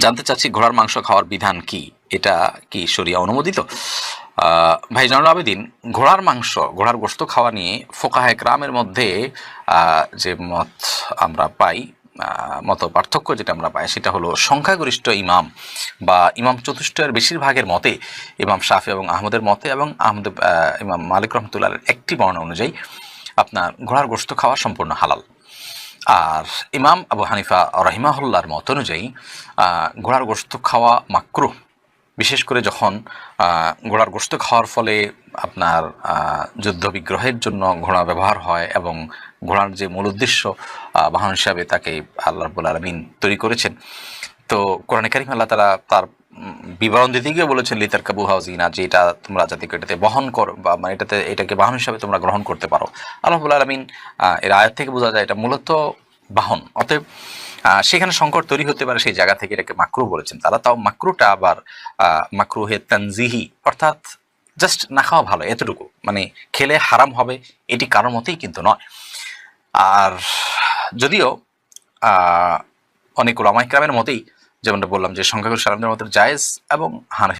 জানতে চাচ্ছি ঘোড়ার মাংস খাওয়ার বিধান কি, এটা কি শরিয়া অনুমোদিত? ভাই জয়নুল আবেদিন, ঘোড়ার মাংস, ঘোড়ার গোশত খাওয়া নিয়ে ফোকাহে কেরামের মধ্যে যে মত আমরা পাই, মত পার্থক্য যেটা আমরা পাই সেটা হলো সংখ্যাগরিষ্ঠ ইমাম বা ইমাম চতুষ্টয়ের বেশিরভাগের মতে, ইমাম শাফি এবং আহমদের মতে এবং ইমাম মালিক রহমতুল্লাহের একটি বর্ণনা অনুযায়ী আপনার ঘোড়ার গোশত খাওয়া সম্পূর্ণ হালাল। আর ইমাম আবু হানিফা রহিমাহুল্লাহর মত অনুযায়ী ঘোড়ার গোশত খাওয়া মাকরুহ, বিশেষ করে যখন ঘোড়ার গোশত খাওয়ার ফলে আপনার যুদ্ধ বিগ্রহের জন্য ঘোড়া ব্যবহার হয় এবং ঘোড়ার যে মূল উদ্দেশ্য বাহন হিসাবে তাকে আল্লাহ রাব্বুল আলামিন তৈরি করেছেন। তো কোরআনে কারিম আল্লাহ তাআলা তার বিবরণ দিতে গিয়ে বলেছেন লিতারকাবুহা জিনা, যে এটা তোমরা যাতে এটাতে বহন করো বা মানে এটাকে বাহন হিসাবে তোমরা গ্রহণ করতে পারো। আল্লাহ রাব্বুল আলামিন এর আয়াত থেকে বোঝা যায় এটা মূলত বাহন। অতএব সেখানে সংকট তৈরি হতে পারে, সেই জায়গা থেকে এটাকে মাকরু বলেছেন তারা। তাও মাকরুটা আবার মাকরুহে তানজিহি, অর্থাৎ জাস্ট না খাওয়া ভালো এতটুকু, মানে খেলে হারাম হবে এটি কারোর মতেই কিন্তু নয়। আর যদিও অনেক ওলামায়ে কেরামের মতেই, যেমনটা বললাম যে সংখ্যাগরিষ্ঠ আলেমদের মতে জায়েজ এবং হানাফি